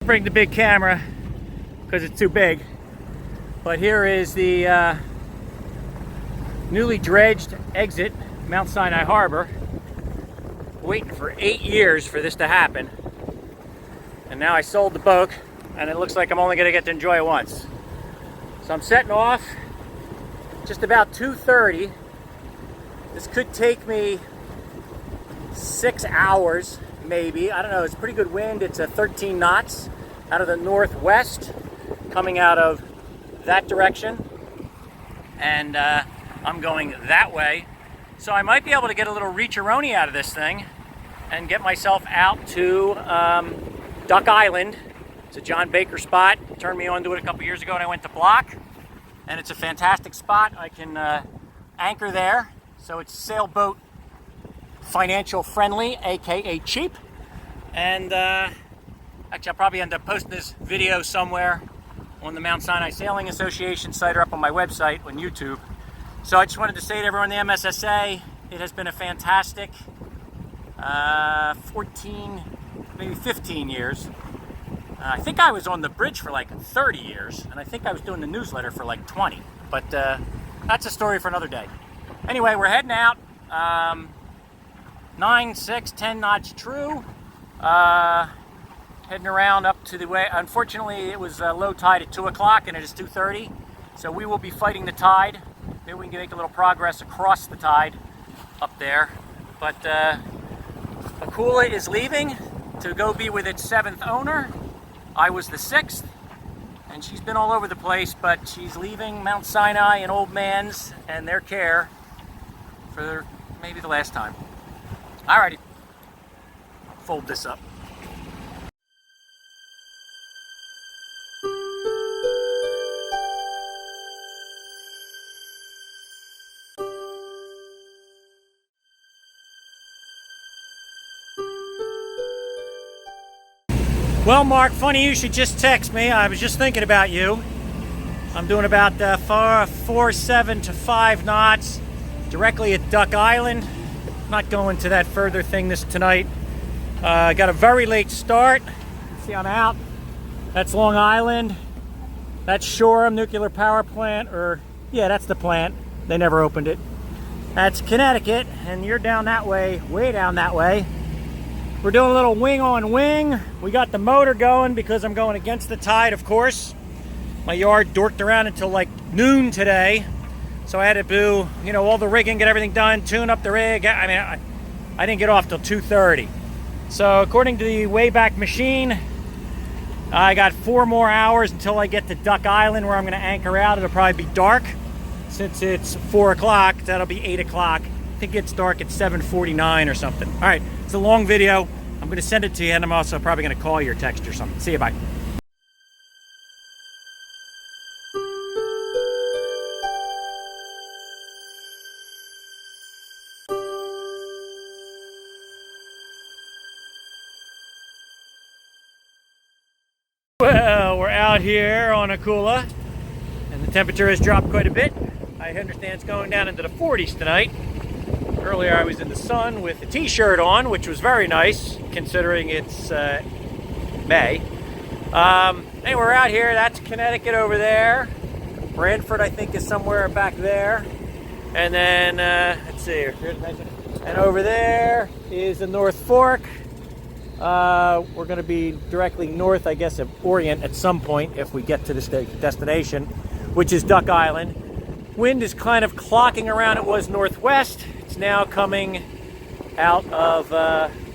bring the big camera because it's too big. But here is the newly dredged exit, Mount Sinai Harbor. Waiting for 8 years for this to happen. And now I sold the boat, and it looks like I'm only going to get to enjoy it once. So I'm setting off just about 2:30. This could take me 6 hours, maybe. I don't know. It's a pretty good wind. It's a 13 knots out of the northwest, coming out of that direction. And I'm going that way. So I might be able to get a little reach-a-roni out of this thing and get myself out to Duck Island. It's a John Baker spot. Turned me on to it a couple years ago and I went to Block. And it's a fantastic spot. I can anchor there. So it's sailboat financial friendly, aka cheap. And actually I'll probably end up posting this video somewhere on the Mount Sinai Sailing Association site or up on my website on YouTube. So I just wanted to say to everyone in the MSSA, it has been a fantastic 14, maybe 15 years. I think I was on the bridge for like 30 years, and I think I was doing the newsletter for like 20. But that's a story for another day. Anyway, we're heading out. 9, 6, 10 knots true. Heading around up to the way. Unfortunately, it was low tide at 2 o'clock, and it is 2:30. So we will be fighting the tide. Maybe we can make a little progress across the tide up there. But Akula is leaving to go be with its 7th owner. I was the 6th, and she's been all over the place, but she's leaving Mount Sinai and Old Man's and their care for maybe the last time. Alrighty, fold this up. Well, Mark, funny you should just text me. I was just thinking about you. I'm doing about 4.7 to 5 knots directly at Duck Island. Not going to that further thing tonight. Got a very late start. See, I'm out. That's Long Island. That's Shoreham Nuclear Power Plant, or yeah, that's the plant. They never opened it. That's Connecticut, and you're down that way, way down that way. We're doing a little wing on wing. We got the motor going because I'm going against the tide, of course. My yard dorked around until like noon today. So I had to do, you know, all the rigging, get everything done, tune up the rig. I mean, I didn't get off till 2:30. So according to the Wayback Machine, I got 4 more hours until I get to Duck Island where I'm gonna anchor out. It'll probably be dark. Since it's 4 o'clock, that'll be 8 o'clock. I think it gets dark at 7:49 or something. All right, it's a long video. I'm going to send it to you, and I'm also probably going to call you or text or something. See you, bye. Well, we're out here on Akula, and the temperature has dropped quite a bit. I understand it's going down into the 40s tonight. Earlier I was in the sun with a t-shirt on, which was very nice considering it's May. Anyway, we're out here. That's Connecticut over there. Brantford, I think, is somewhere back there. And then, let's see, and over there is the North Fork. We're going to be directly north, I guess, of Orient at some point if we get to this destination, which is Duck Island. Wind is kind of clocking around. It was northwest. It's now coming out of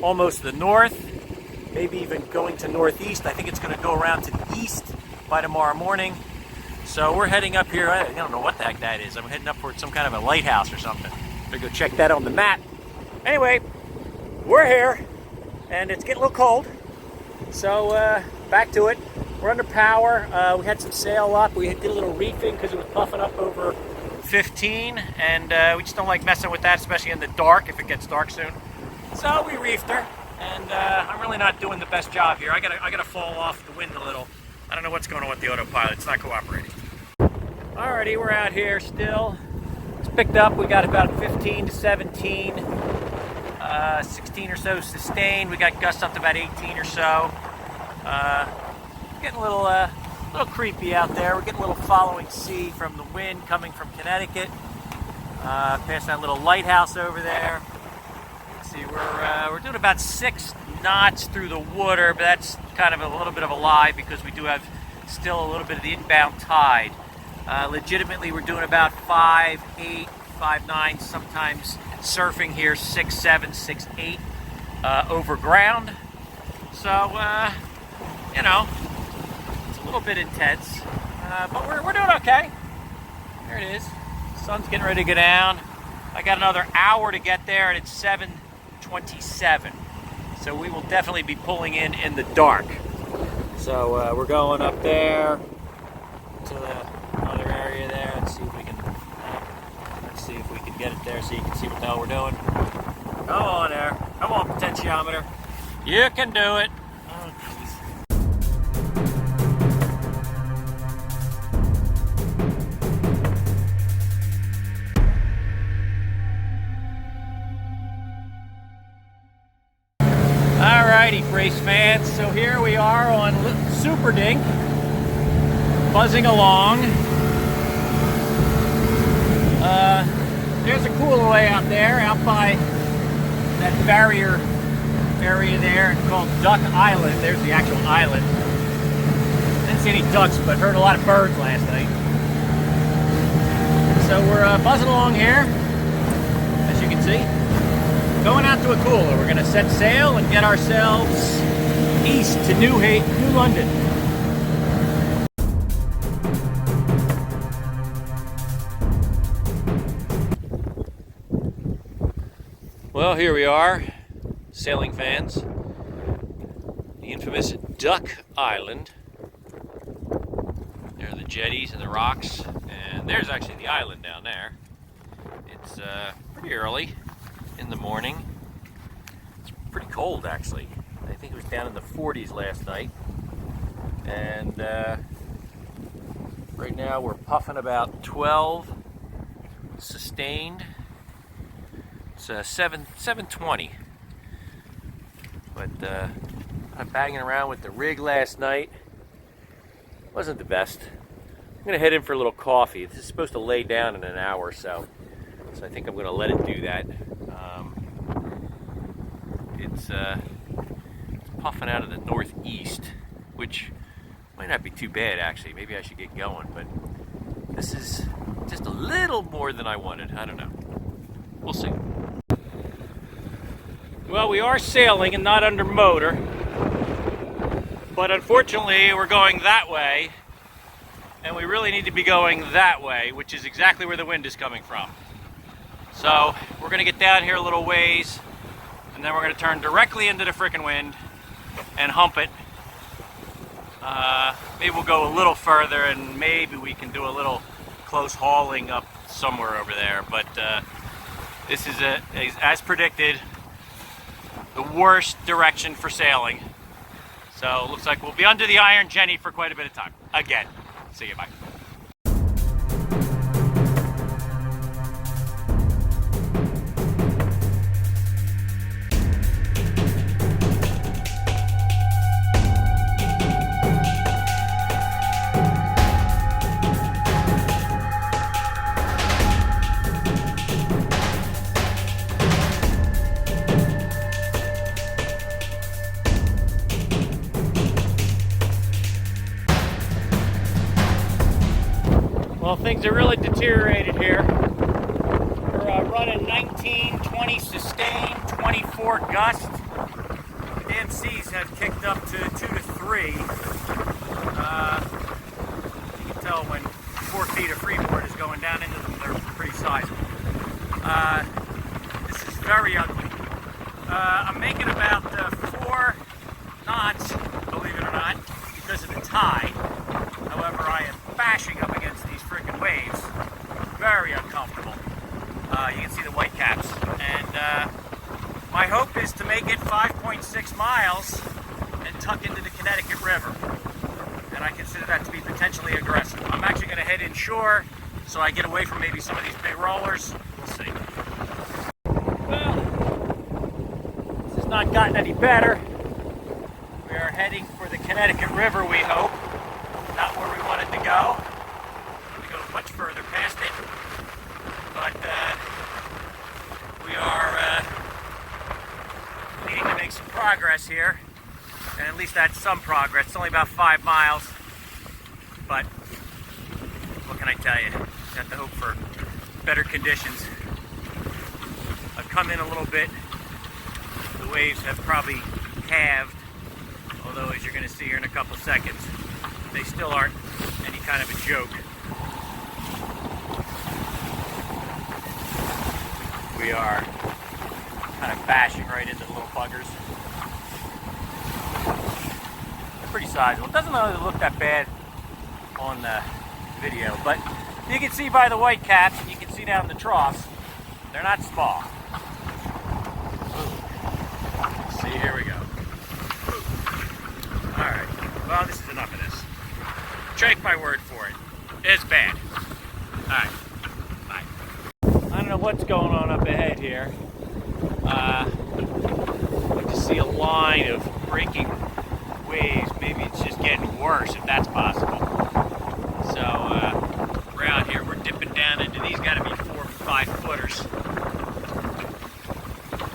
almost the north, maybe even going to northeast. I think it's going to go around to the east by tomorrow morning. So we're heading up here. I don't know what the heck that is. I'm heading up towards some kind of a lighthouse or something. Better go check that on the map. Anyway, we're here, and it's getting a little cold. So back to it. We're under power. We had some sail up. We did a little reefing because it was puffing up over 15, and we just don't like messing with that, especially in the dark if it gets dark soon. So we reefed her, and I'm really not doing the best job here. I gotta fall off the wind a little. I don't know what's going on with the autopilot. It's not cooperating. Alrighty, we're out here still. It's picked up. We got about 15 to 17, 16 or so sustained. We got gusts up to about 18 or so. getting a little creepy out there. We're getting a little following sea from the wind coming from Connecticut. Past that little lighthouse over there. Let's see, we're doing about 6 knots through the water, but that's kind of a little bit of a lie because we do have still a little bit of the inbound tide. Legitimately, we're doing about 5'8", 5'9", sometimes surfing here 6'7", 6'8", over ground. So, you know, it's a little bit intense, but we're doing okay. There it is. Sun's getting ready to go down. I got another hour to get there, and it's 7:27. So we will definitely be pulling in the dark. So we're going up there to the other area there. Let's see if we can get it there so you can see what the hell we're doing. Come on there. Come on, potentiometer. You can do it. Oh, geez. Alrighty, brace fans. So here we are on Super Dink, buzzing along. There's Akula way out there, out by that barrier area there called Duck Island. There's the actual island. Didn't see any ducks, but heard a lot of birds last night. So we're buzzing along here, as you can see. Going out to Akula. We're going to set sail and get ourselves east to New London. Well, here we are, sailing fans. The infamous Duck Island. There are the jetties and the rocks, and there's actually the island down there. It's pretty early in the morning. It's pretty cold, actually. I think it was down in the 40s last night, and right now we're puffing about 12 sustained. It's 7:20, but I'm banging around with the rig last night. Wasn't the best. I'm gonna head in for a little coffee. This is supposed to lay down in an hour or so, so I think I'm gonna let it do that. It's puffing out of the northeast, which might not be too bad actually. Maybe I should get going, but this is just a little more than I wanted. I don't know. We'll see. Well, we are sailing and not under motor, but unfortunately we're going that way, and we really need to be going that way, which is exactly where the wind is coming from. So we're going to get down here a little ways, and then we're going to turn directly into the frickin' wind and hump it. Maybe we'll go a little further, and maybe we can do a little close hauling up somewhere over there, but this is, as predicted, the worst direction for sailing. So it looks like we'll be under the Iron Jenny for quite a bit of time. Again. See you, bye. Well, things are really deteriorated here. We're running 19, 20 sustained, 24 gust. The damn seas have kicked up to 2 to 3. You can tell when 4 feet of freeboard is going down into them, they're pretty sizable. This is very ugly. I'm making about 4 knots, believe it or not, because of the tide. However, I am bashing up against these freaking waves. Very uncomfortable. You can see the white caps. And my hope is to make it 5.6 miles and tuck into the Connecticut River. And I consider that to be potentially aggressive. I'm actually going to head inshore so I get away from maybe some of these big rollers. We'll see. Well, this has not gotten any better. We are heading for the Connecticut River, we hope. Not where we wanted to go. We go much further past it. But we are needing to make some progress here. And at least that's some progress. It's only about 5 miles. But what can I tell you? Got to hope for better conditions. I've come in a little bit. The waves have probably halved. Although, as you're going to see here in a couple seconds, they still aren't any kind of a joke. We are kind of bashing right into the little buggers. They're pretty sizable. It doesn't really look that bad on the video, but you can see by the white caps, and you can see down the troughs, they're not small. Ooh. See, here we go. Alright, well, this is enough of this. Take my word for it. It's bad. Alright, bye. I don't know what's going on up ahead here. I just see a line of breaking waves. Maybe it's just getting worse, if that's possible. So, we're out here. We're dipping down into these. Got to be 4 or 5 footers.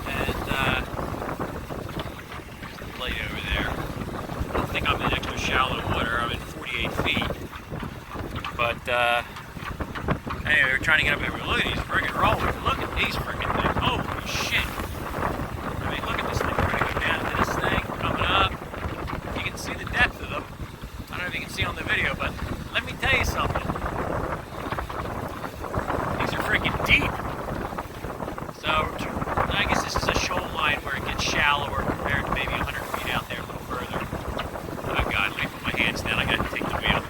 And, light over there. I don't think I'm in extra shallow water. I'm in 48 feet. But, anyway, we're trying to get up here. Look at these friggin' rollers. Look at these friggin' things. Holy shit. I mean, look at this thing. We're going to go down to this thing, coming up. You can see the depth of them. I don't know if you can see on the video, but let me tell you something. These are friggin' deep. So, I guess this is a shoal line where it gets shallower compared to maybe 100 feet out there a little further. Oh God, let me put my hands down. I gotta take the wheel.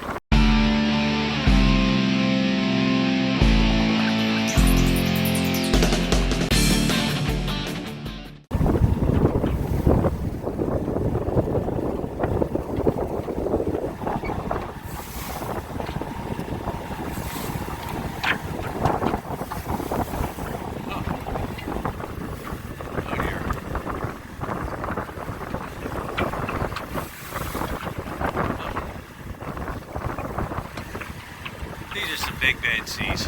These are some big bad seas.